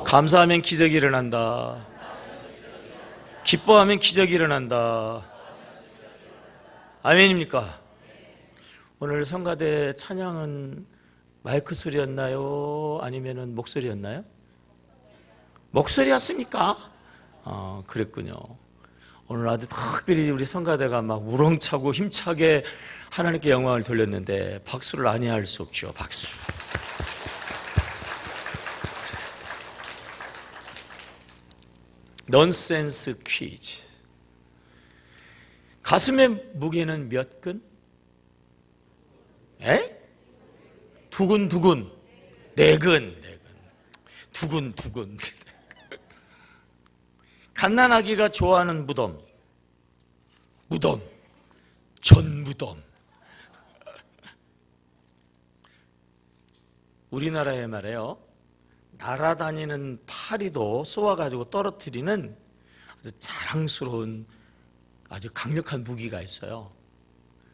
감사하면 기적이 일어난다. 기뻐하면 기적이 일어난다. 아멘입니까? 오늘 성가대 찬양은 마이크 소리였나요? 아니면 목소리였나요? 목소리였습니까? 그랬군요. 오늘 아주 특별히 우리 성가대가 막 우렁차고 힘차게 하나님께 영광을 돌렸는데 박수를 아니할 수 없죠. 박수. 넌센스 퀴즈. 가슴의 무게는 몇 근? 두근두근. 네 근. 두근두근. 갓난아기가 좋아하는 무덤. 전무덤. 우리나라에 말이에요, 날아다니는 파리도 쏘아가지고 떨어뜨리는 아주 자랑스러운 아주 강력한 무기가 있어요.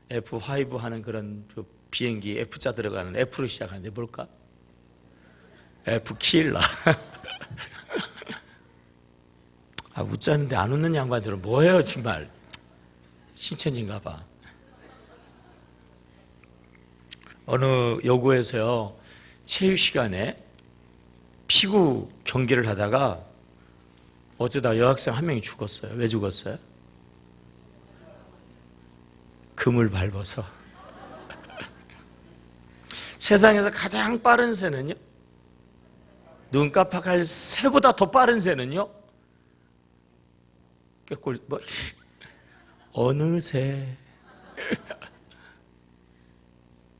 F5 하는 그런 그 비행기 F자 들어가는 F로 시작하는데 뭘까? F킬러. 웃자는데 안 웃는 양반들은 뭐예요 정말. 신천지인가 봐. 어느 여고에서요, 체육 시간에 피구 경기를 하다가 어쩌다 여학생 한 명이 죽었어요. 왜 죽었어요? 금을 밟아서. 세상에서 가장 빠른 새는요, 눈 깜빡할 새보다 더 빠른 새는요, 어느 새.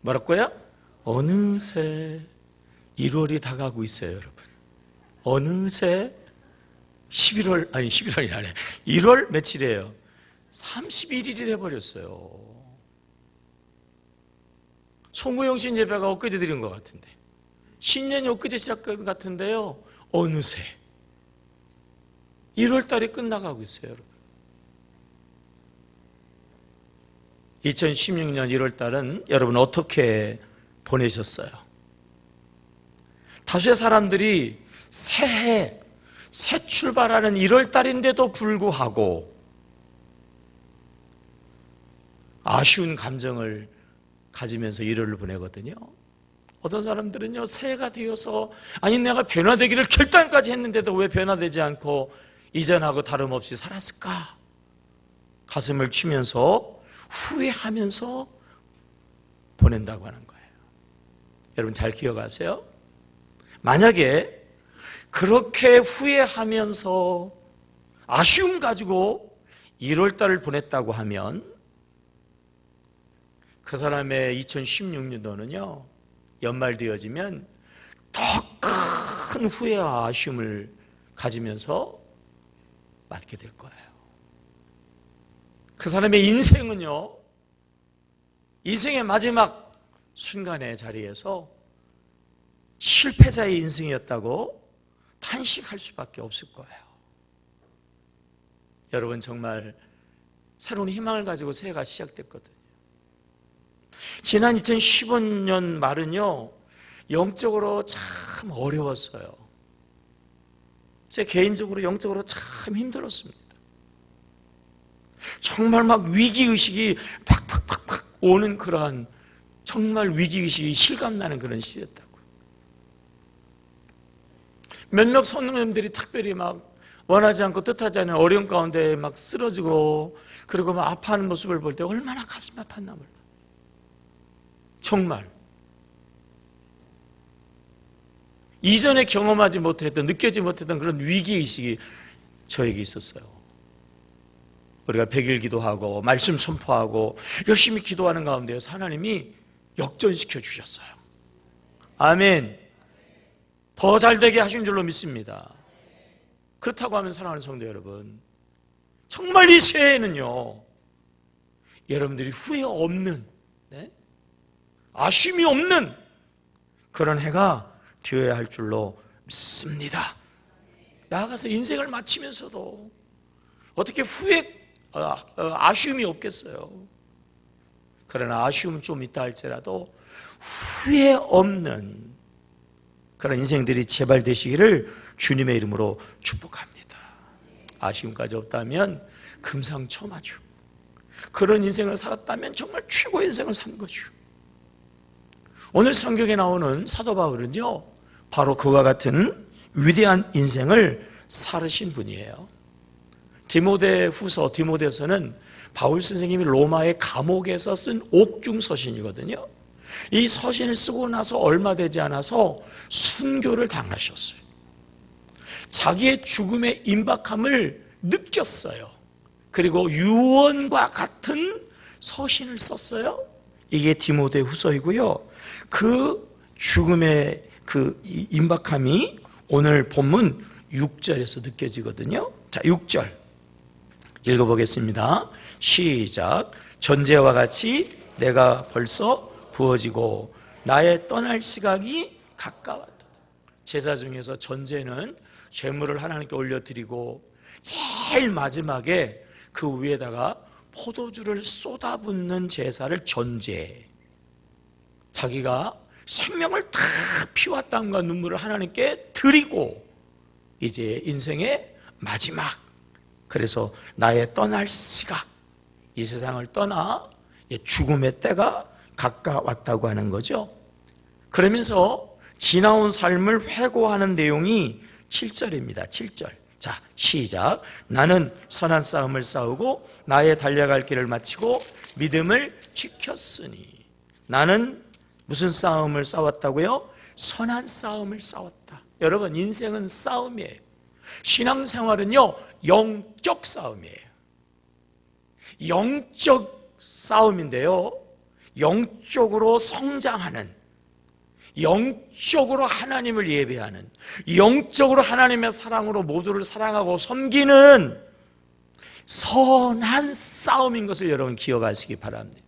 뭐라고요? 어느새 1월이 다가고 있어요, 여러분. 어느새 11월이 아니라 1월 며칠이에요? 31일이 돼버렸어요. 송구영신 예배가 엊그제 드린 것 같은데, 신년이 엊그제 시작된 것 같은데요, 어느새 1월달이 끝나가고 있어요, 여러분. 2016년 1월달은 여러분 어떻게 보내셨어요? 다수의 사람들이 새해, 새 출발하는 1월달인데도 불구하고 아쉬운 감정을 가지면서 1월을 보내거든요. 어떤 사람들은요, 새해가 되어서 아니 내가 변화되기를 결단까지 했는데도 왜 변화되지 않고 이전하고 다름없이 살았을까? 가슴을 치면서 후회하면서 보낸다고 하는 거예요. 여러분 잘 기억하세요. 만약에 그렇게 후회하면서 아쉬움 가지고 1월달을 보냈다고 하면 그 사람의 2016년도는요, 연말 되어지면 더 큰 후회와 아쉬움을 가지면서 맞게 될 거예요. 그 사람의 인생은요, 인생의 마지막 순간의 자리에서 실패자의 인생이었다고 탄식할 수밖에 없을 거예요. 여러분 정말 새로운 희망을 가지고 새해가 시작됐거든요. 지난 2015년 말은요, 영적으로 참 어려웠어요. 제 개인적으로 영적으로 참 힘들었습니다. 정말 막 위기의식이 팍팍팍팍 오는 그러한, 정말 위기의식이 실감나는 그런 시였다고요. 몇몇 성도님들이 특별히 막 원하지 않고 뜻하지 않은 어려움 가운데 막 쓰러지고, 그리고 막 아파하는 모습을 볼 때 얼마나 가슴 아팠나 몰라. 정말 이전에 경험하지 못했던, 느끼지 못했던 그런 위기의식이 저에게 있었어요. 우리가 100일 기도하고 말씀 선포하고 열심히 기도하는 가운데서 하나님이 역전시켜 주셨어요. 아멘. 더 잘되게 하신 줄로 믿습니다. 그렇다고 하면 사랑하는 성도 여러분, 정말 이 새해에는요, 여러분들이 후회 없는, 아쉬움이 없는 그런 해가 되어야 할 줄로 믿습니다. 나아가서 인생을 마치면서도 어떻게 아쉬움이 없겠어요. 그러나 아쉬움은 좀 있다 할지라도 후회 없는 그런 인생들이 제발 되시기를 주님의 이름으로 축복합니다. 아쉬움까지 없다면 금상첨화죠. 그런 인생을 살았다면 정말 최고의 인생을 산 거죠. 오늘 성경에 나오는 사도 바울은요, 바로 그와 같은 위대한 인생을 살으신 분이에요. 디모데서는 바울 선생님이 로마의 감옥에서 쓴 옥중 서신이거든요. 이 서신을 쓰고 나서 얼마 되지 않아서 순교를 당하셨어요. 자기의 죽음의 임박함을 느꼈어요. 그리고 유언과 같은 서신을 썼어요. 이게 디모데후서이고요. 그 죽음의 그 임박함이 오늘 본문 6절에서 느껴지거든요. 자, 6절 읽어보겠습니다. 시작. 전제와 같이 내가 벌써 부어지고 나의 떠날 시각이 가까웠다. 제사 중에서 전제는 제물을 하나님께 올려드리고 제일 마지막에 그 위에다가 포도주를 쏟아붓는 제사를 전제, 자기가 생명을 다 피와 땀과 눈물을 하나님께 드리고 이제 인생의 마지막, 그래서 나의 떠날 시각, 이 세상을 떠나 죽음의 때가 가까웠다고 하는 거죠. 그러면서 지나온 삶을 회고하는 내용이 7절입니다. 7절. 자, 시작. 나는 선한 싸움을 싸우고 나의 달려갈 길을 마치고 믿음을 지켰으니. 나는 무슨 싸움을 싸웠다고요? 선한 싸움을 싸웠다. 여러분, 인생은 싸움이에요. 신앙생활은요, 영적 싸움이에요. 영적 싸움인데요, 영적으로 성장하는, 영적으로 하나님을 예배하는, 영적으로 하나님의 사랑으로 모두를 사랑하고 섬기는 선한 싸움인 것을 여러분 기억하시기 바랍니다.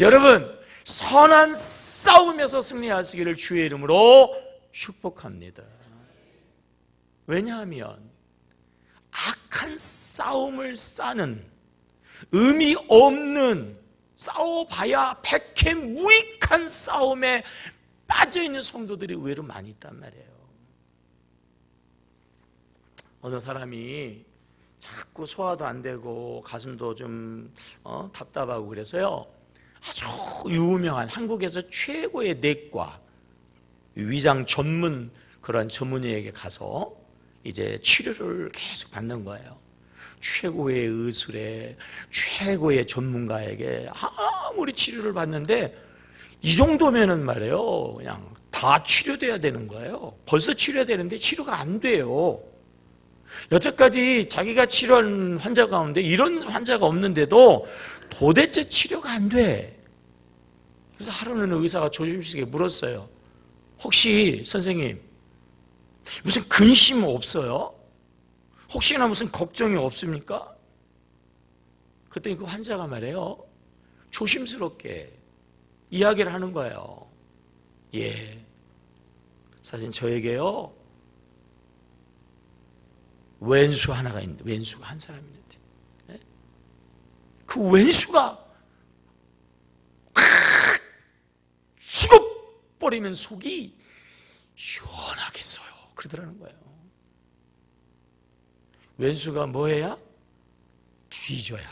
여러분, 선한 싸움에서 승리하시기를 주의 이름으로 축복합니다. 왜냐하면 악한 싸움을 싸는, 의미 없는, 싸워봐야 백해무익한 싸움에 빠져있는 성도들이 의외로 많이 있단 말이에요. 어느 사람이 자꾸 소화도 안 되고 가슴도 좀 답답하고 그래서요, 아주 유명한 한국에서 최고의 내과 위장 전문 그런 전문의에게 가서 이제 치료를 계속 받는 거예요. 최고의 의술에 최고의 전문가에게 아무리 치료를 받는데 이 정도면은 말이에요, 그냥 다 치료돼야 되는 거예요. 벌써 치료해야 되는데 치료가 안 돼요. 여태까지 자기가 치료한 환자 가운데 이런 환자가 없는데도 도대체 치료가 안 돼. 그래서 하루는 의사가 조심스럽게 물었어요. 혹시 선생님 무슨 근심 없어요? 혹시나 무슨 걱정이 없습니까? 그랬더니 그 환자가 말해요, 조심스럽게 이야기를 하는 거예요. 예, 사실 저에게요 왼수 하나가 있는데, 왼수가 한 사람이 있는데, 그 왼수가 죽어버리면 속이 시원하겠어요. 그러더라는 거예요. 왼수가 뭐해야? 뒤져야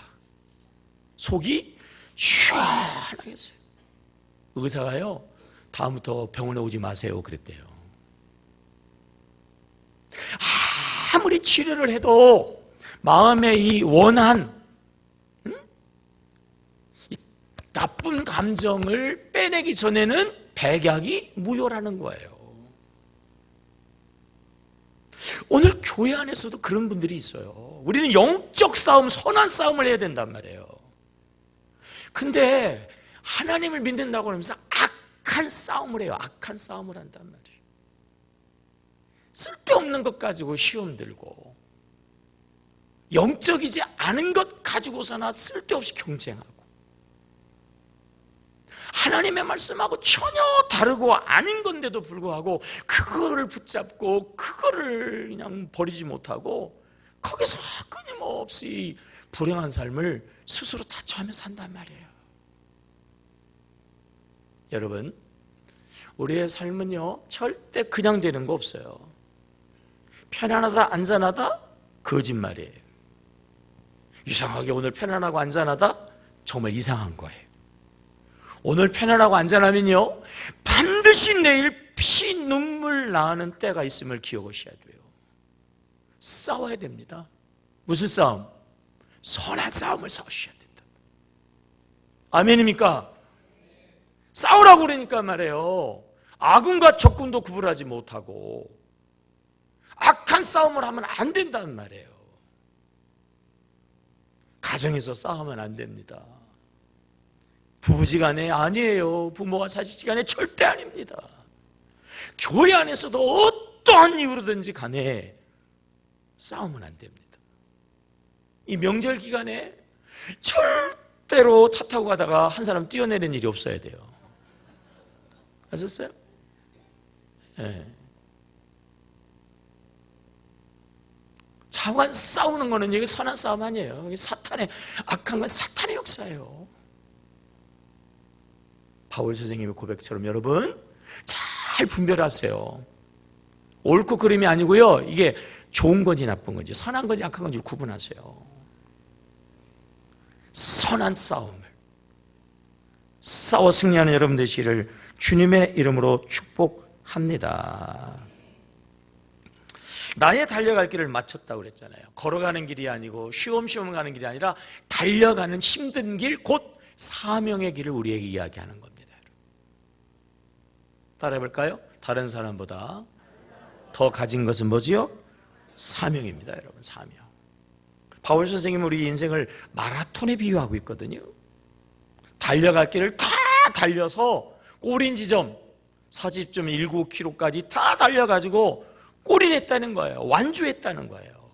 속이 시원하겠어요. 의사가요, 다음부터 병원에 오지 마세요 그랬대요. 아무리 치료를 해도 마음의 이 원한, 이 나쁜 감정을 빼내기 전에는 백약이 무효라는 거예요. 오늘 교회 안에서도 그런 분들이 있어요. 우리는 영적 싸움, 선한 싸움을 해야 된단 말이에요. 근데 하나님을 믿는다고 하면서 악한 싸움을 해요. 악한 싸움을 한단 말이에요. 쓸데없는 것 가지고 시험 들고, 영적이지 않은 것 가지고서나 쓸데없이 경쟁하고, 하나님의 말씀하고 전혀 다르고 아닌 건데도 불구하고 그거를 붙잡고 그거를 그냥 버리지 못하고 거기서 끊임없이 불행한 삶을 스스로 자처하며 산단 말이에요. 여러분, 우리의 삶은요 절대 그냥 되는 거 없어요. 편안하다 안전하다 거짓말이에요. 이상하게 오늘 편안하고 안전하다 정말 이상한 거예요. 오늘 편안하고 안전하면요 반드시 내일 피 눈물 나는 때가 있음을 기억하셔야 돼요. 싸워야 됩니다. 무슨 싸움? 선한 싸움을 싸우셔야 된다. 아멘입니까? 싸우라고 그러니까 말이에요. 악군과 적군도 구분하지 못하고 악한 싸움을 하면 안 된다는 말이에요. 가정에서 싸우면 안 됩니다. 부부지간에 아니에요. 부모와 자식지간에 절대 아닙니다. 교회 안에서도 어떠한 이유로든지 간에 싸우면 안 됩니다. 이 명절 기간에 절대로 차 타고 가다가 한 사람 뛰어내리는 일이 없어야 돼요. 아셨어요? 네. 차관 싸우는 거는 여기 선한 싸움 아니에요. 여기 사탄의 악한 건 사탄의 역사예요. 바울 선생님의 고백처럼 여러분 잘 분별하세요. 옳고 그름이 아니고요. 이게 좋은 건지 나쁜 건지 선한 건지 악한 건지 구분하세요. 선한 싸움을 싸워 승리하는 여러분 되시기를 주님의 이름으로 축복합니다. 나의 달려갈 길을 마쳤다고 그랬잖아요. 걸어가는 길이 아니고 쉬엄쉬엄 가는 길이 아니라 달려가는 힘든 길, 곧 사명의 길을 우리에게 이야기하는 겁니다. 따라해볼까요? 다른 사람보다 더 가진 것은 뭐지요? 사명입니다. 여러분, 사명. 바울 선생님은 우리 인생을 마라톤에 비유하고 있거든요. 달려갈 길을 다 달려서 꼬린 지점 40.19km까지 다 달려가지고 꼬리를 했다는 거예요. 완주했다는 거예요.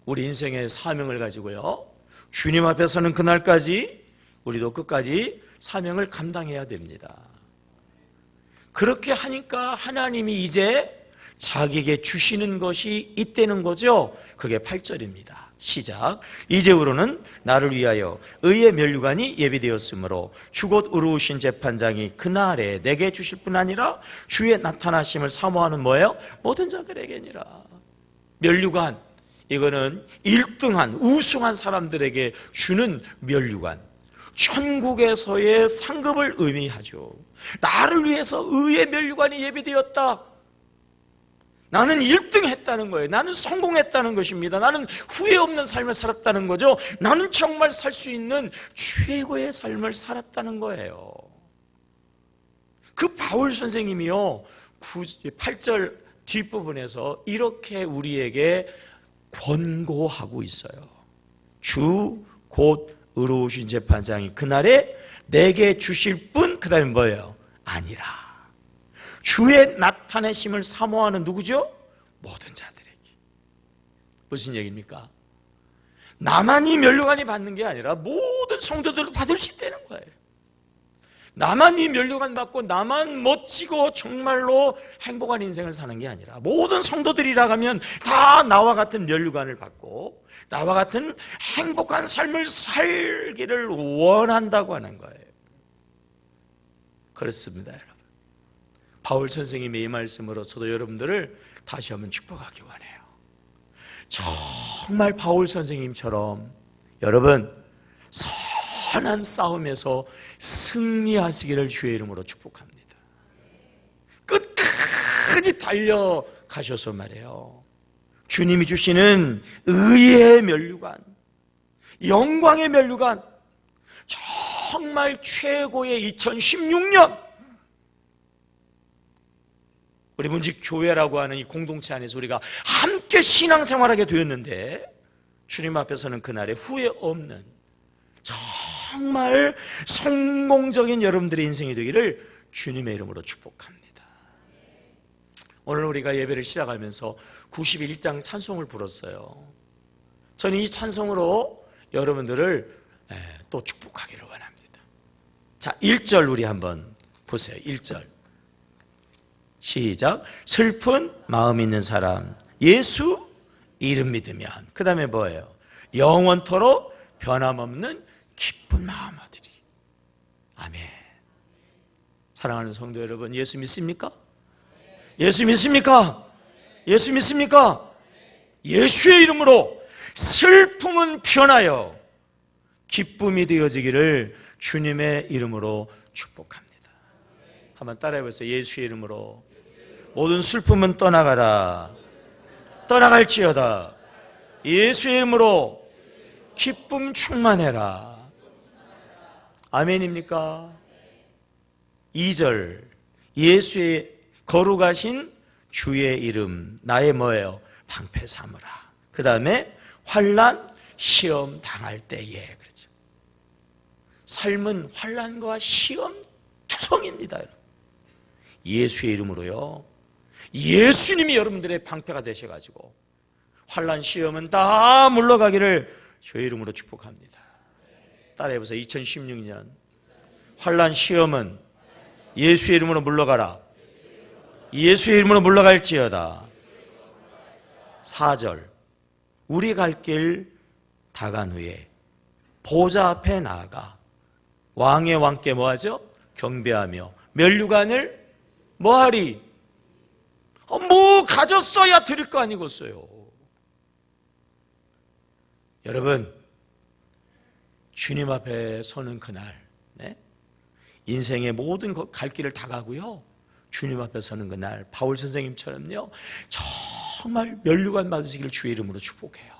우리 인생의 사명을 가지고요, 주님 앞에 서는 그날까지 우리도 끝까지 사명을 감당해야 됩니다. 그렇게 하니까 하나님이 이제 자기에게 주시는 것이 있다는 거죠. 그게 8절입니다. 시작. 이제후로는 나를 위하여 의의 면류관이 예비되었으므로 주곧 의로우신 재판장이 그날에 내게 주실 뿐 아니라 주의 나타나심을 사모하는 뭐예요? 모든 자들에게니라. 면류관, 이거는 1등한 우승한 사람들에게 주는 면류관, 천국에서의 상급을 의미하죠. 나를 위해서 의의 면류관이 예비되었다. 나는 1등 했다는 거예요. 나는 성공했다는 것입니다. 나는 후회 없는 삶을 살았다는 거죠. 나는 정말 살 수 있는 최고의 삶을 살았다는 거예요. 그 바울 선생님이요 8절 뒷부분에서 이렇게 우리에게 권고하고 있어요. 주 곧 의로우신 재판장이 그날에 내게 주실 분, 그 다음에 뭐예요? 아니라. 주의 나타내심을 사모하는 누구죠? 모든 자들에게. 무슨 얘기입니까? 나만이 면류관이 받는 게 아니라 모든 성도들도 받을 수 있다는 거예요. 나만 이 면류관 받고 나만 멋지고 정말로 행복한 인생을 사는 게 아니라 모든 성도들이라 하면 다 나와 같은 면류관을 받고 나와 같은 행복한 삶을 살기를 원한다고 하는 거예요. 그렇습니다, 여러분. 바울 선생님의 이 말씀으로 저도 여러분들을 다시 한번 축복하기 원해요. 정말 바울 선생님처럼 여러분 선한 싸움에서 승리하시기를 주의 이름으로 축복합니다. 끝까지 달려가셔서 말이에요, 주님이 주시는 의의 면류관, 영광의 면류관, 정말 최고의 2016년 우리 문지교회라고 하는 이 공동체 안에서 우리가 함께 신앙생활하게 되었는데 주님 앞에서는 그날에 후회 없는 정말 성공적인 여러분들의 인생이 되기를 주님의 이름으로 축복합니다. 오늘 우리가 예배를 시작하면서 91장 찬송을 불렀어요. 저는 이 찬송으로 여러분들을 또 축복하기를 원합니다. 자, 1절 우리 한번 보세요. 1절 시작. 슬픈 마음 있는 사람 예수 이름 믿으면, 그 다음에 뭐예요? 영원토록 변함없는 기쁜 마음 얻으리. 아멘. 사랑하는 성도 여러분, 예수 믿습니까? 예수 믿습니까? 예수 믿습니까? 예수의 이름으로 슬픔은 변하여 기쁨이 되어지기를 주님의 이름으로 축복합니다. 한번 따라해 보세요. 예수의 이름으로 모든 슬픔은 떠나가라. 떠나갈지어다. 예수의 이름으로 기쁨 충만해라. 아멘입니까? 2절, 예수의 거룩하신 주의 이름 나의 뭐예요? 방패 삼으라. 그 다음에 환난 시험 당할 때에. 그렇죠. 삶은 환난과 시험 투성입니다. 예수의 이름으로요, 예수님이 여러분들의 방패가 되셔가지고 환난 시험은 다 물러가기를 주의 이름으로 축복합니다. 따라해보세요. 2016년 환난 시험은 예수의 이름으로 물러가라. 예수의 이름으로 물러갈지어다. 4절, 우리 갈 길 다간 후에 보좌 앞에 나아가 왕의 왕께 뭐하죠? 경배하며 면류관을 뭐하리? 뭐 가졌어야 드릴 거 아니겠어요. 여러분, 주님 앞에 서는 그날, 인생의 모든 갈 길을 다 가고요, 주님 앞에 서는 그날 바울 선생님처럼요 정말 면류관 받으시기를 주의 이름으로 축복해요.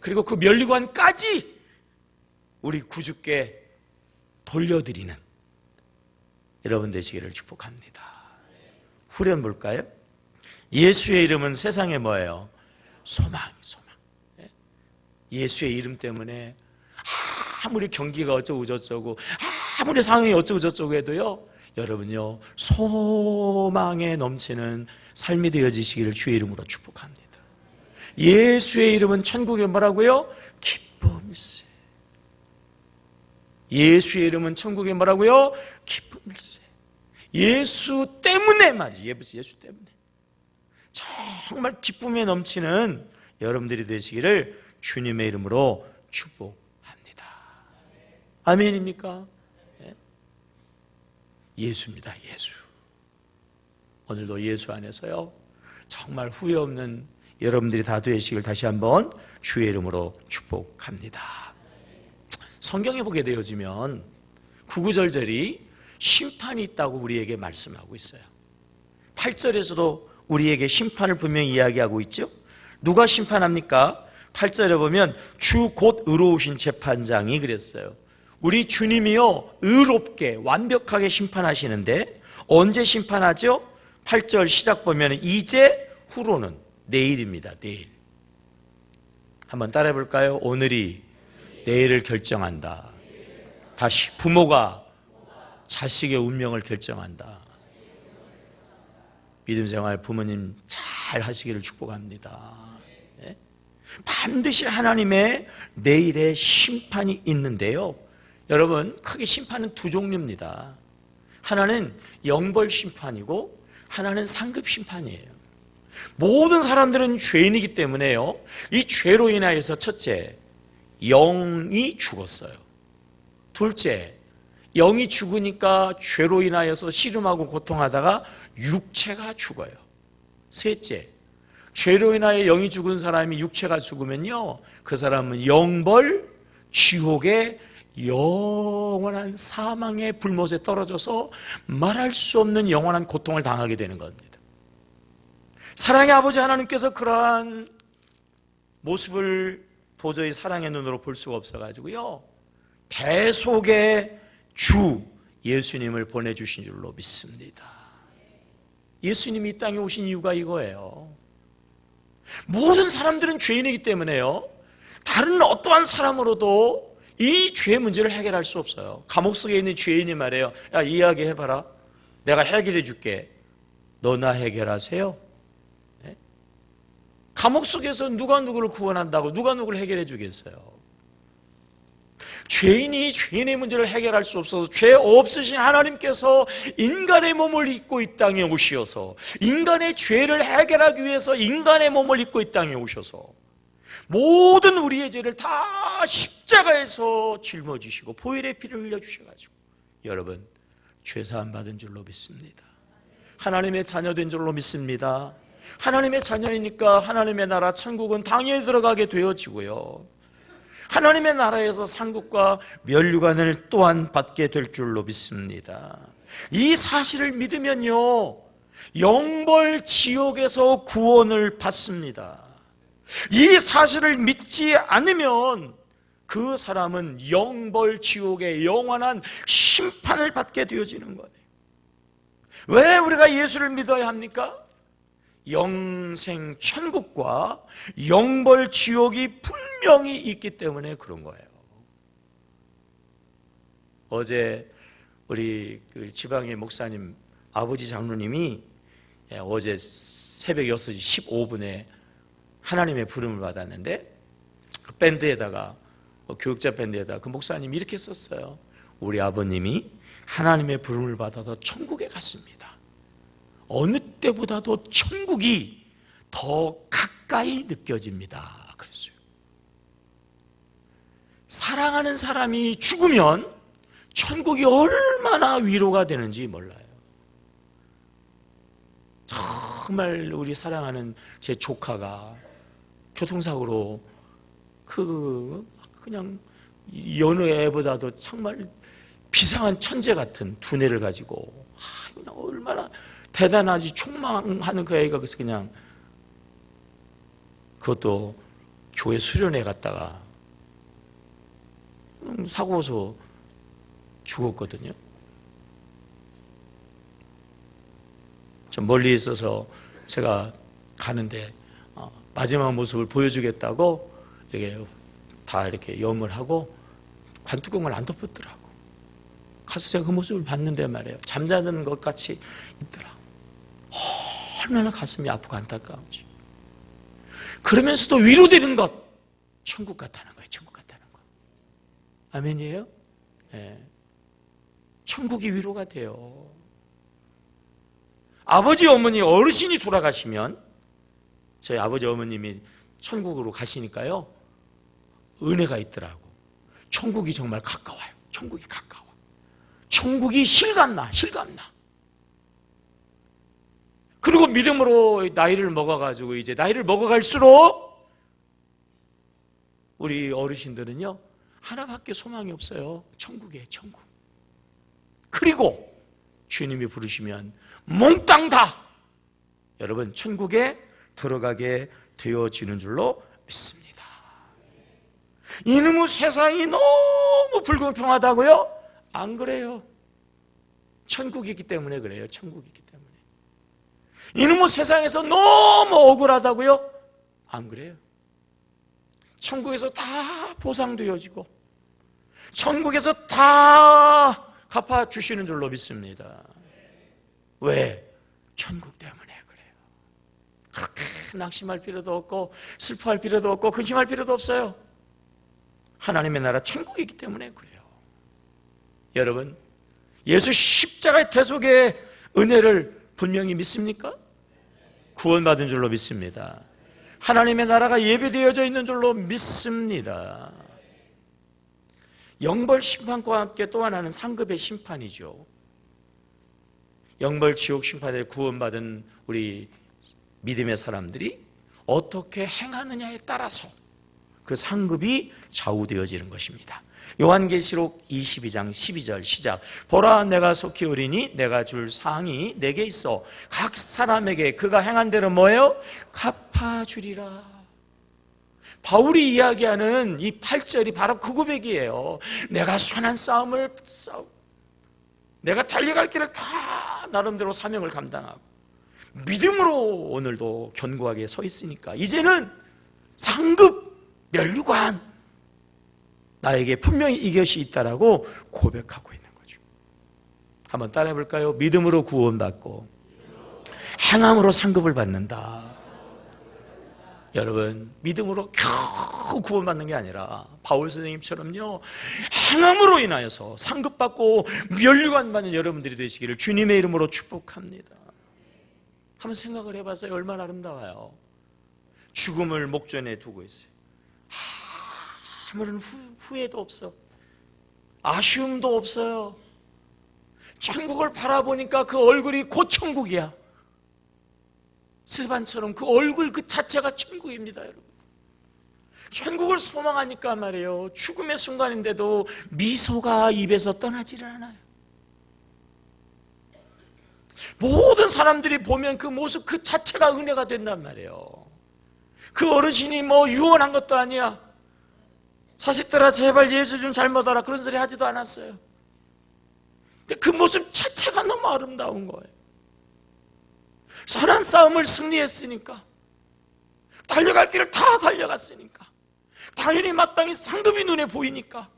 그리고 그 면류관까지 우리 구주께 돌려드리는 여러분 되시기를 축복합니다. 후렴 볼까요? 예수의 이름은 세상에 뭐예요? 소망. 예수의 이름 때문에 아무리 경기가 어쩌고저쩌고 아무리 상황이 어쩌고저쩌고 해도요, 여러분요 소망에 넘치는 삶이 되어지시기를 주의 이름으로 축복합니다. 예수의 이름은 천국에 뭐라고요? 기쁨일세. 예수의 이름은 천국에 뭐라고요? 기쁨일세. 예수 때문에 말이죠. 예수 때문에 정말 기쁨에 넘치는 여러분들이 되시기를 주님의 이름으로 축복합니다. 아멘입니까? 예수입니다. 예수. 오늘도 예수 안에서요 정말 후회 없는 여러분들이 다 되시길 다시 한번 주의 이름으로 축복합니다. 성경에 보게 되어지면 구구절절이 심판이 있다고 우리에게 말씀하고 있어요. 8절에서도 우리에게 심판을 분명히 이야기하고 있죠. 누가 심판합니까? 8절에 보면 주 곧 의로우신 재판장이 그랬어요. 우리 주님이요 의롭게 완벽하게 심판하시는데 언제 심판하죠? 8절 시작 보면 이제 후로는 내일입니다. 내일. 한번 따라해 볼까요? 오늘이 내일을 결정한다. 다시 부모가 자식의 운명을 결정한다. 믿음 생활 부모님 잘 하시기를 축복합니다. 반드시 하나님의 내일의 심판이 있는데요, 여러분 크게 심판은 두 종류입니다. 하나는 영벌 심판이고 하나는 상급 심판이에요. 모든 사람들은 죄인이기 때문에요, 이 죄로 인하여서 첫째, 영이 죽었어요. 둘째, 영이 죽으니까 죄로 인하여서 씨름하고 고통하다가 육체가 죽어요. 셋째, 죄로 인하여 영이 죽은 사람이 육체가 죽으면요, 그 사람은 영벌, 지옥의 영원한 사망의 불못에 떨어져서 말할 수 없는 영원한 고통을 당하게 되는 겁니다. 사랑의 아버지 하나님께서 그러한 모습을 도저히 사랑의 눈으로 볼 수가 없어가지고요, 대속의 주 예수님을 보내주신 줄로 믿습니다. 예수님이 이 땅에 오신 이유가 이거예요. 모든 사람들은 죄인이기 때문에요, 다른 어떠한 사람으로도 이 죄 문제를 해결할 수 없어요. 감옥 속에 있는 죄인이 말해요. 야, 이야기해봐라. 내가 해결해 줄게. 너나 해결하세요. 네? 감옥 속에서 누가 누구를 구원한다고, 누가 누구를 해결해 주겠어요? 죄인이 죄인의 문제를 해결할 수 없어서 죄 없으신 하나님께서 인간의 몸을 입고 이 땅에 오셔서 인간의 죄를 해결하기 위해서 인간의 몸을 입고 이 땅에 오셔서 모든 우리의 죄를 다 십자가에서 짊어지시고 보혈의 피를 흘려주셔가지고 여러분 죄사함 받은 줄로 믿습니다. 하나님의 자녀된 줄로 믿습니다. 하나님의 자녀이니까 하나님의 나라 천국은 당연히 들어가게 되어지고요, 하나님의 나라에서 상급과 면류관을 또한 받게 될 줄로 믿습니다. 이 사실을 믿으면요, 영벌 지옥에서 구원을 받습니다. 이 사실을 믿지 않으면 그 사람은 영벌 지옥의 영원한 심판을 받게 되어지는 거예요. 왜 우리가 예수를 믿어야 합니까? 영생 천국과 영벌 지옥이 분명히 있기 때문에 그런 거예요. 어제 우리 그 지방의 목사님 아버지 장로님이 어제 새벽 6시 15분에 하나님의 부름을 받았는데, 그 밴드에다가, 교육자 밴드에다가 그 목사님이 이렇게 썼어요. 우리 아버님이 하나님의 부름을 받아서 천국에 갔습니다. 어느 때보다도 천국이 더 가까이 느껴집니다. 그랬어요. 사랑하는 사람이 죽으면 천국이 얼마나 위로가 되는지 몰라요. 정말 우리 사랑하는 제 조카가 교통사고로 그냥 여느 애보다도 정말 비상한 천재 같은 두뇌를 가지고 그냥 얼마나 대단하지 촉망하는 그 애가 그래서 그냥 그것도 교회 수련회 갔다가 사고서 죽었거든요. 좀 멀리 있어서 제가 가는데 마지막 모습을 보여주겠다고 이렇게 다 이렇게 염을 하고 관뚜껑을 안 덮었더라고. 가서 제가 그 모습을 봤는데 말이에요. 잠자는 것 같이 있더라고. 얼마나 가슴이 아프고 안타까운지. 그러면서도 위로되는 것, 천국 같다는 거예요. 천국 같다는 거. 아멘이에요? 네. 천국이 위로가 돼요. 아버지 어머니 어르신이 돌아가시면 저희 아버지 어머님이 천국으로 가시니까요, 은혜가 있더라고. 천국이 정말 가까워요. 천국이 가까워. 천국이 실감나. 그리고 믿음으로 나이를 먹어가지고 이제 나이를 먹어갈수록 우리 어르신들은요, 하나밖에 소망이 없어요. 천국이에요. 천국. 그리고 주님이 부르시면 몽땅 다 여러분 천국에 들어가게 되어지는 줄로 믿습니다. 이놈의 세상이 너무 불공평하다고요? 안 그래요. 천국이기 때문에 그래요. 천국이기 때문에. 이놈의 세상에서 너무 억울하다고요? 안 그래요. 천국에서 다 보상되어지고 천국에서 다 갚아주시는 줄로 믿습니다. 왜? 천국 때문에 그래요. 그렇게 낙심할 필요도 없고 슬퍼할 필요도 없고 근심할 필요도 없어요. 하나님의 나라 천국이기 때문에 그래요. 여러분, 예수 십자가의 대속의 은혜를 분명히 믿습니까? 구원받은 줄로 믿습니다. 하나님의 나라가 예배되어져 있는 줄로 믿습니다. 영벌 심판과 함께 또 하나는 상급의 심판이죠. 영벌 지옥 심판에 구원받은 우리 믿음의 사람들이 어떻게 행하느냐에 따라서 그 상급이 좌우되어지는 것입니다. 요한계시록 22장 12절 시작. 보라, 내가 속히 오리니 내가 줄 상이 내게 있어 각 사람에게 그가 행한 대로 뭐예요? 갚아주리라. 바울이 이야기하는 이 8절이 바로 그 고백이에요. 내가 선한 싸움을 싸우고 내가 달려갈 길을 다 나름대로 사명을 감당하고 믿음으로 오늘도 견고하게 서 있으니까 이제는 상급, 면류관 나에게 분명히 이것이 있다라고 고백하고 있는 거죠. 한번 따라해 볼까요? 믿음으로 구원받고 행함으로 상급을 받는다. 여러분, 믿음으로 겨우 구원받는 게 아니라 바울 선생님처럼요, 행함으로 인하여서 상급받고 면류관 받는 여러분들이 되시기를 주님의 이름으로 축복합니다. 한번 생각을 해봐서요. 얼마나 아름다워요. 죽음을 목전에 두고 있어요. 아무런 후회도 없어. 아쉬움도 없어요. 천국을 바라보니까 그 얼굴이 곧 천국이야. 스데반처럼 그 얼굴 그 자체가 천국입니다, 여러분. 천국을 소망하니까 말이에요, 죽음의 순간인데도 미소가 입에서 떠나지를 않아요. 모든 사람들이 보면 그 모습 그 자체가 은혜가 된단 말이에요. 그 어르신이 뭐 유언한 것도 아니야. 자식들아 제발 예수 좀 잘 먹어라 그런 소리 하지도 않았어요. 근데 그 모습 자체가 너무 아름다운 거예요. 선한 싸움을 승리했으니까, 달려갈 길을 다 달려갔으니까, 당연히 마땅히 상급이 눈에 보이니까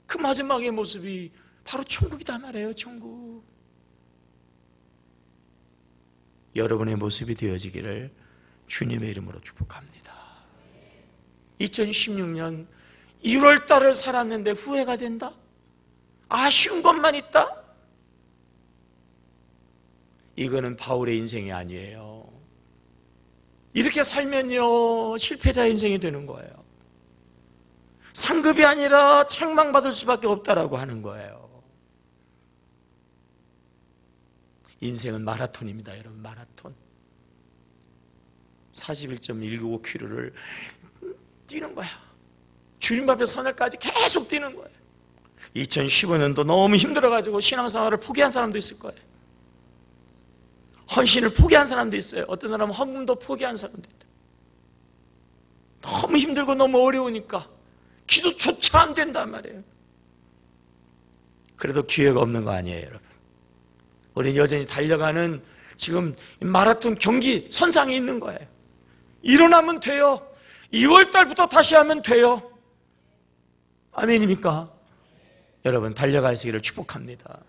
그 마지막의 모습이 바로 천국이다 말이에요. 천국. 여러분의 모습이 되어지기를 주님의 이름으로 축복합니다. 2016년 1월 달을 살았는데 후회가 된다? 아쉬운 것만 있다? 이거는 바울의 인생이 아니에요. 이렇게 살면요 실패자 인생이 되는 거예요. 상급이 아니라 책망받을 수밖에 없다라고 하는 거예요. 인생은 마라톤입니다, 여러분. 마라톤 41.195km를 뛰는 거야. 주님 앞에 선을까지 계속 뛰는 거예요. 2015년도 너무 힘들어가지고 신앙생활을 포기한 사람도 있을 거예요. 헌신을 포기한 사람도 있어요. 어떤 사람은 헌금도 포기한 사람도 있다. 너무 힘들고 너무 어려우니까 기도조차 안 된단 말이에요. 그래도 기회가 없는 거 아니에요, 여러분. 우리는 여전히 달려가는 지금 마라톤 경기 선상에 있는 거예요. 일어나면 돼요. 2월 달부터 다시 하면 돼요. 아멘입니까? 여러분 달려가시기를 축복합니다.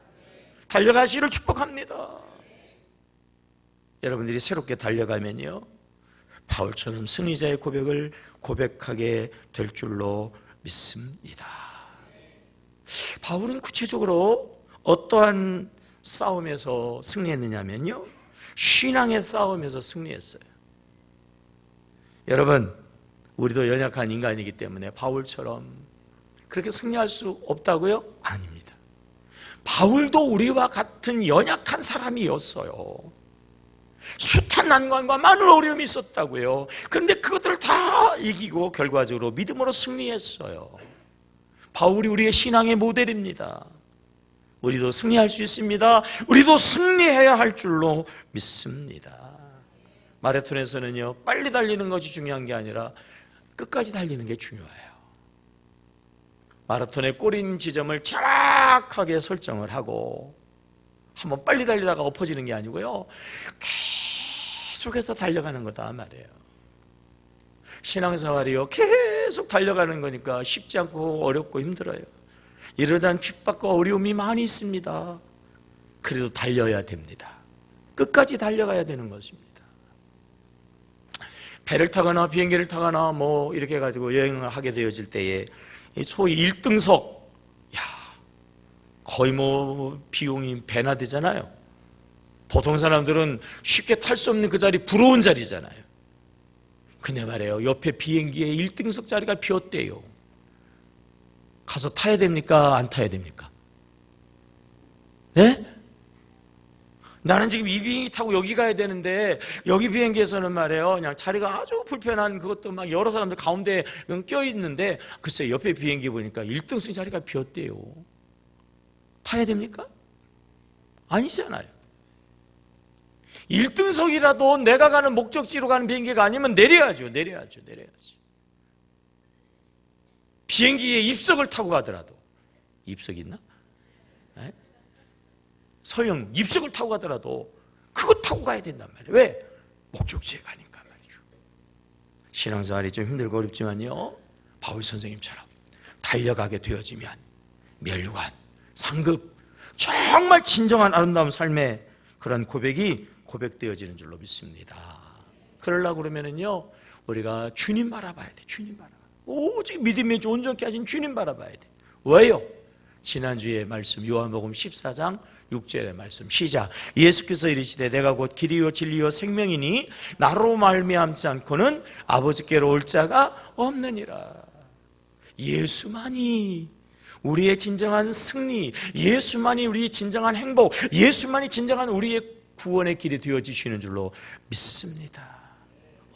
달려가시기를 축복합니다. 여러분들이 새롭게 달려가면요 바울처럼 승리자의 고백을 고백하게 될 줄로 믿습니다. 바울은 구체적으로 어떠한 싸움에서 승리했느냐면요 신앙의 싸움에서 승리했어요. 여러분 우리도 연약한 인간이기 때문에 바울처럼 그렇게 승리할 수 없다고요? 아닙니다. 바울도 우리와 같은 연약한 사람이었어요. 숱한 난관과 많은 어려움이 있었다고요. 그런데 그것들을 다 이기고 결과적으로 믿음으로 승리했어요. 바울이 우리의 신앙의 모델입니다. 우리도 승리할 수 있습니다. 우리도 승리해야 할 줄로 믿습니다. 마라톤에서는요 빨리 달리는 것이 중요한 게 아니라 끝까지 달리는 게 중요해요. 마라톤의 꼬린 지점을 정확하게 설정을 하고 한번 빨리 달리다가 엎어지는 게 아니고요 계속해서 달려가는 거다 말이에요. 신앙생활이요 계속 달려가는 거니까 쉽지 않고 어렵고 힘들어요. 이러한 핍박과 어려움이 많이 있습니다. 그래도 달려야 됩니다. 끝까지 달려가야 되는 것입니다. 배를 타거나 비행기를 타거나 뭐 이렇게 해가지고 여행을 하게 되어질 때에 소위 1등석 거의 뭐 비용이 배나 되잖아요. 보통 사람들은 쉽게 탈 수 없는 그 자리 부러운 자리잖아요. 근데 말이에요 옆에 비행기에 1등석 자리가 비었대요. 가서 타야 됩니까? 안 타야 됩니까? 네? 나는 지금 이 비행기 타고 여기 가야 되는데 여기 비행기에서는 말이에요 그냥 자리가 아주 불편한 그것도 막 여러 사람들 가운데 껴있는데 글쎄 옆에 비행기 보니까 1등석 자리가 비었대요. 타야 됩니까? 아니잖아요. 1등석이라도 내가 가는 목적지로 가는 비행기가 아니면 내려야죠. 비행기에 입석을 타고 가더라도 입석 있나? 네? 설령 입석을 타고 가더라도 그거 타고 가야 된단 말이에요. 왜? 목적지에 가니까 말이죠. 신앙생활이 좀 힘들고 어렵지만요 바울 선생님처럼 달려가게 되어지면 면류관, 상급, 정말 진정한 아름다운 삶의 그런 고백이 고백되어지는 줄로 믿습니다. 그러려고 그러면은요 우리가 주님 바라봐야 돼. 주님 바라봐. 오직 믿음이 온전케 하신 주님 바라봐야 돼. 왜요? 지난주에 말씀 요한복음 14장 6절의 말씀 시작. 예수께서 이르시되 내가 곧 길이요 진리요 생명이니 나로 말미암지 않고는 아버지께로 올 자가 없느니라. 예수만이 우리의 진정한 승리, 예수만이 우리의 진정한 행복, 예수만이 진정한 우리의 구원의 길이 되어주시는 줄로 믿습니다.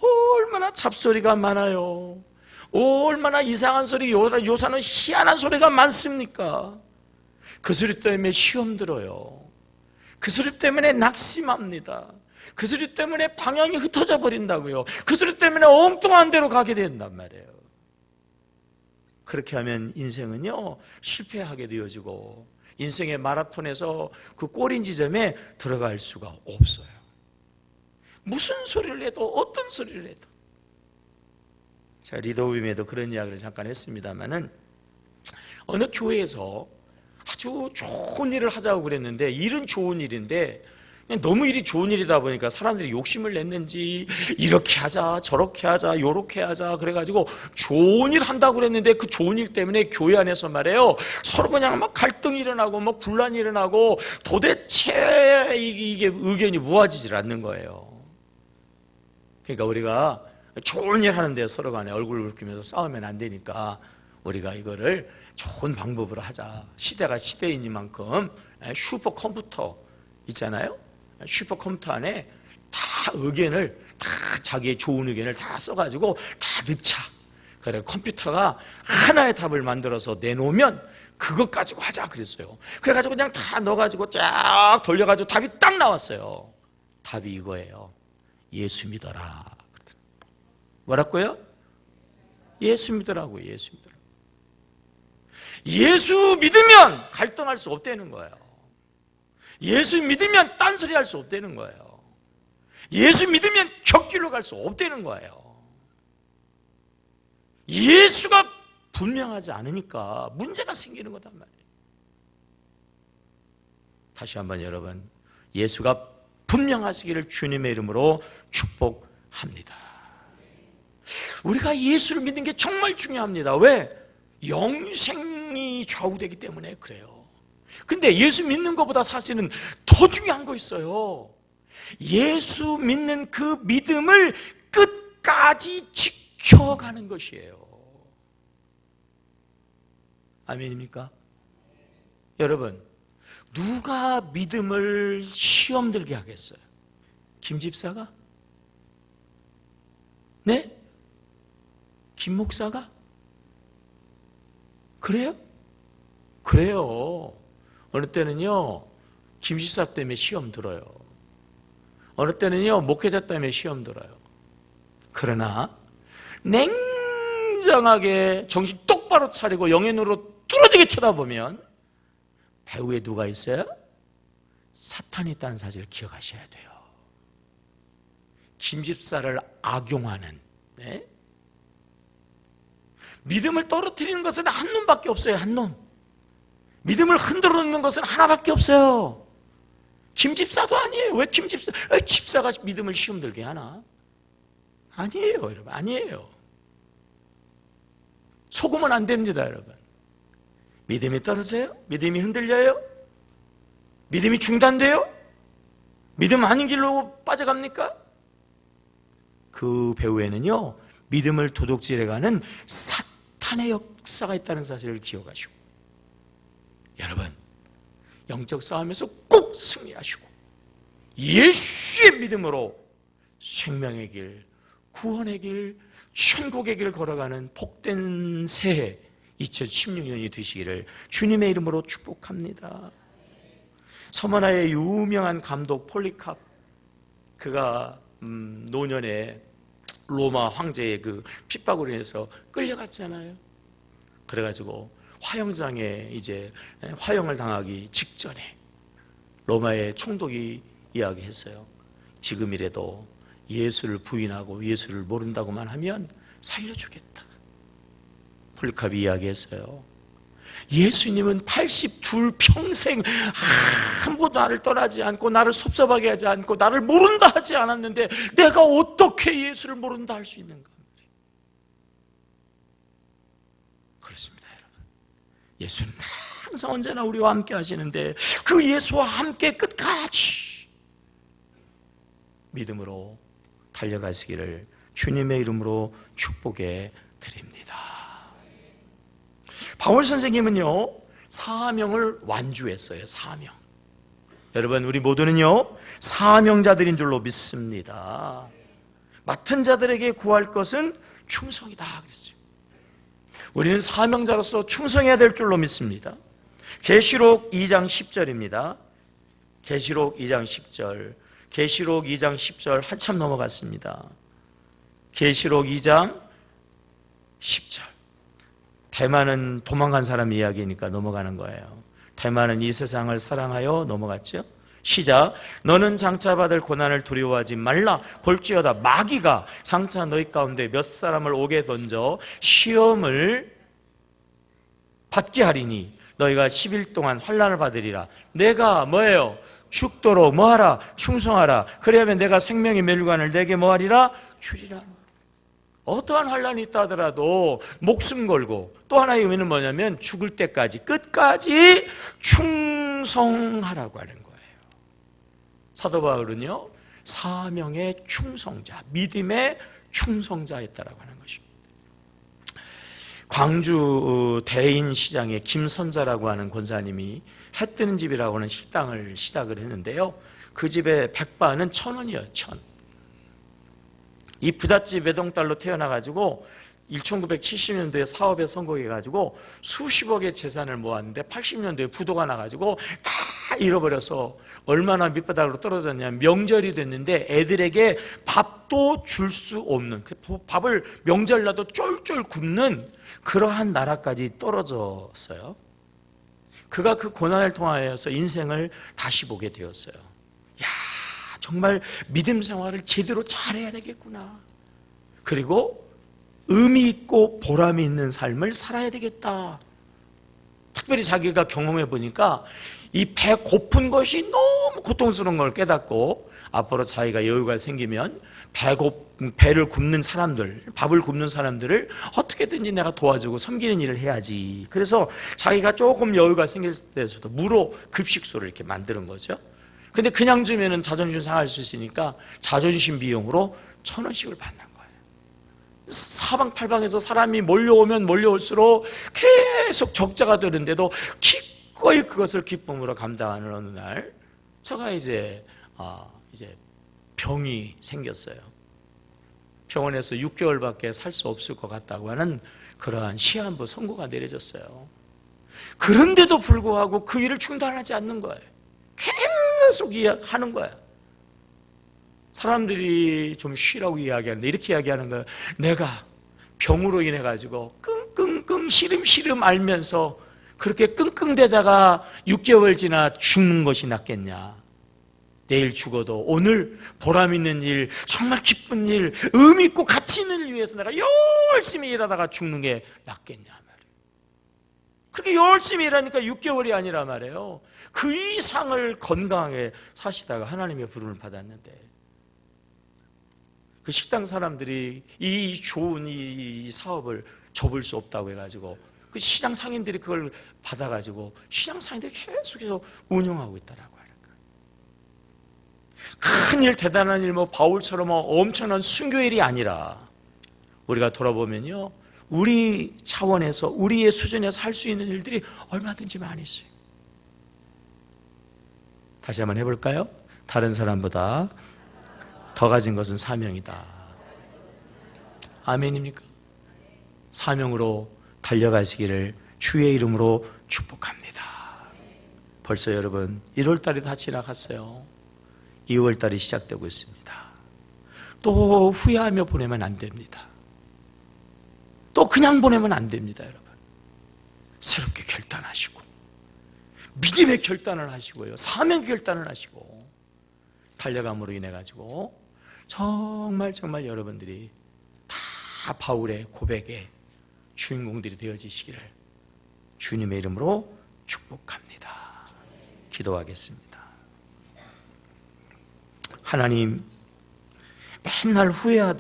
얼마나 잡소리가 많아요. 얼마나 이상한 소리, 요사는 희한한 소리가 많습니까? 그 소리 때문에 시험 들어요. 그 소리 때문에 낙심합니다. 그 소리 때문에 방향이 흩어져 버린다고요. 그 소리 때문에 엉뚱한 데로 가게 된단 말이에요. 그렇게 하면 인생은요, 실패하게 되어지고 인생의 마라톤에서 그 꼬린 지점에 들어갈 수가 없어요. 무슨 소리를 해도, 어떤 소리를 해도. 자, 리더우임에도 그런 이야기를 잠깐 했습니다만은, 어느 교회에서 아주 좋은 일을 하자고 그랬는데, 일은 좋은 일인데 너무 일이 좋은 일이다 보니까 사람들이 욕심을 냈는지 이렇게 하자 저렇게 하자 요렇게 하자 그래가지고 좋은 일 한다고 그랬는데, 그 좋은 일 때문에 교회 안에서 말이에요, 서로 그냥 막 갈등이 일어나고 막 분란이 일어나고 도대체 이게 의견이 모아지질 않는 거예요. 그러니까 우리가 좋은 일 하는데 서로 간에 얼굴을 붉히면서 싸우면 안 되니까 우리가 이거를 좋은 방법으로 하자. 시대가 시대이니만큼 슈퍼컴퓨터 있잖아요. 슈퍼컴퓨터 안에 다 의견을, 다 자기의 좋은 의견을 다 써가지고 다 넣자. 그래, 컴퓨터가 하나의 답을 만들어서 내놓으면 그것 가지고 하자 그랬어요. 그래가지고 그냥 다 넣어가지고 쫙 돌려가지고 답이 딱 나왔어요. 답이 이거예요. 예수 믿어라. 뭐라고요? 예수 믿으라고. 예수 믿으라고. 예수 믿으면 갈등할 수 없다는 거예요. 예수 믿으면 딴소리 할 수 없다는 거예요. 예수 믿으면 곁길로 갈 수 없다는 거예요. 예수가 분명하지 않으니까 문제가 생기는 거단 말이에요. 다시 한번 여러분, 예수가 분명하시기를 주님의 이름으로 축복합니다. 우리가 예수를 믿는 게 정말 중요합니다. 왜? 영생이 좌우되기 때문에 그래요. 근데 예수 믿는 것보다 사실은 더 중요한 거 있어요. 예수 믿는 그 믿음을 끝까지 지켜가는 것이에요. 아멘입니까? 여러분, 누가 믿음을 시험 들게 하겠어요? 김 집사가? 네? 김 목사가? 그래요? 그래요. 어느 때는요, 김 집사 때문에 시험 들어요. 어느 때는요, 목회자 때문에 시험 들어요. 그러나 냉정하게 정신 똑바로 차리고 영의 눈으로 뚫어지게 쳐다보면 배후에 누가 있어요? 사탄이 있다는 사실을 기억하셔야 돼요. 김 집사를 악용하는, 네? 믿음을 떨어뜨리는 것은 한 놈밖에 없어요. 한 놈. 믿음을 흔들어 놓는 것은 하나밖에 없어요. 김 집사도 아니에요. 왜 김 집사? 집사가 믿음을 시험 들게 하나? 아니에요, 여러분. 아니에요. 속으면 안 됩니다, 여러분. 믿음이 떨어져요? 믿음이 흔들려요? 믿음이 중단돼요? 믿음 아닌 길로 빠져갑니까? 그 배후에는요, 믿음을 도둑질해가는 사탄의 역사가 있다는 사실을 기억하시고, 여러분, 영적 싸움에서 꼭 승리하시고 예수의 믿음으로 생명의 길, 구원의 길, 천국의 길 걸어가는 복된 새해 2016년이 되시기를 주님의 이름으로 축복합니다. 서머나의 유명한 감독 폴리캅, 그가 노년에 로마 황제의 그 핍박으로 인해서 끌려갔잖아요. 그래가지고 화형장에 이제 화형을 당하기 직전에 로마의 총독이 이야기했어요. 지금이라도 예수를 부인하고 예수를 모른다고만 하면 살려주겠다. 폴리캅이 이야기했어요. 예수님은 82 평생 한 번도 나를 떠나지 않고 나를 섭섭하게 하지 않고 나를 모른다 하지 않았는데 내가 어떻게 예수를 모른다 할 수 있는가? 그렇습니다, 여러분. 예수는 항상 언제나 우리와 함께 하시는데 그 예수와 함께 끝까지 믿음으로 달려가시기를 주님의 이름으로 축복해 드립니다. 바울 선생님은요, 사명을 완주했어요. 사명. 여러분, 우리 모두는요, 사명자들인 줄로 믿습니다. 맡은 자들에게 구할 것은 충성이다 그랬어요. 우리는 사명자로서 충성해야 될 줄로 믿습니다. 계시록 2장 10절입니다. 계시록 2장 10절. 계시록 2장 10절 한참 넘어갔습니다. 계시록 2장 10절. 대만은 도망간 사람 이야기니까 넘어가는 거예요. 대만은 이 세상을 사랑하여 넘어갔죠. 시작. 너는 장차 받을 고난을 두려워하지 말라. 볼지어다 마귀가 장차 너희 가운데 몇 사람을 오게 던져 시험을 받게 하리니 너희가 10일 동안 환난을 받으리라. 내가 뭐예요? 죽도록 뭐하라? 충성하라. 그래야면 내가 생명의 멸관을 내게 뭐하리라? 주리라. 어떠한 환난이 있다 하더라도 목숨 걸고, 또 하나의 의미는 뭐냐면 죽을 때까지 끝까지 충성하라고 하는 거예요. 사도 바울은요, 사명의 충성자, 믿음의 충성자였다라고 하는 것입니다. 광주 대인시장에 김선자라고 하는 권사님이 해 뜨는 집이라고 하는 식당을 시작을 했는데요, 그 집의 백반은 1,000원이에요. 1,000원. 이 부잣집 외동딸로 태어나가지고 1970년도에 사업에 성공해가지고 수십억의 재산을 모았는데 80년도에 부도가 나가지고 다 잃어버려서 얼마나 밑바닥으로 떨어졌냐면 명절이 됐는데 애들에게 밥도 줄 수 없는, 밥을 명절날도 쫄쫄 굶는 그러한 나라까지 떨어졌어요. 그가 그 고난을 통하여서 인생을 다시 보게 되었어요. 야, 정말 믿음 생활을 제대로 잘해야 되겠구나. 그리고 의미 있고 보람이 있는 삶을 살아야 되겠다. 특별히 자기가 경험해 보니까 이 배 고픈 것이 너무 고통스러운 걸 깨닫고, 앞으로 자기가 여유가 생기면 배를 굽는 사람들, 밥을 굽는 사람들을 어떻게든지 내가 도와주고 섬기는 일을 해야지. 그래서 자기가 조금 여유가 생길 때에서도 무료 급식소를 이렇게 만드는 거죠. 근데 그냥 주면은 자존심 상할 수 있으니까 자존심 비용으로 1,000원씩을 받는 거예요. 사방팔방에서 사람이 몰려오면 몰려올수록 계속 적자가 되는데도 기꺼이 그것을 기쁨으로 감당하는 어느 날, 제가 이제 병이 생겼어요. 병원에서 6개월밖에 살 수 없을 것 같다고 하는 그러한 시한부 선고가 내려졌어요. 그런데도 불구하고 그 일을 중단하지 않는 거예요. 계속 이야기하는 거예요. 사람들이 좀 쉬라고 이야기하는데 이렇게 이야기하는 거예요. 내가 병으로 인해 가지고 끙끙끙 시름시름 앓면서 그렇게 끙끙대다가 6개월 지나 죽는 것이 낫겠냐. 내일 죽어도 오늘 보람 있는 일, 정말 기쁜 일, 의미 있고 가치 있는 일 위해서 내가 열심히 일하다가 죽는 게 낫겠냐 말이에요. 그렇게 열심히 일하니까 6개월이 아니라 말이에요, 그 이상을 건강하게 사시다가 하나님의 부름을 받았는데, 그 식당 사람들이 이 좋은 이 사업을 접을 수 없다고 해가지고 그 시장 상인들이 그걸 받아가지고 시장 상인들이 계속해서 운영하고 있더라고요. 큰일, 대단한 일, 바울처럼 엄청난 순교일이 아니라 우리가 돌아보면요, 우리 차원에서, 우리의 수준에서 할 수 있는 일들이 얼마든지 많이 있어요. 다시 한번 해볼까요? 다른 사람보다 더 가진 것은 사명이다. 아멘입니까? 사명으로 달려가시기를 주의 이름으로 축복합니다. 벌써 여러분 1월달이 다 지나갔어요. 2월달이 시작되고 있습니다. 또 후회하며 보내면 안 됩니다. 또 그냥 보내면 안 됩니다. 여러분, 새롭게 결단하시고 믿음의 결단을 하시고요, 사명의 결단을 하시고 달려감으로 인해 가지고 정말 여러분들이 다 바울의 고백의 주인공들이 되어지시기를 주님의 이름으로 축복합니다. 기도하겠습니다. 하나님, 맨날 후회하다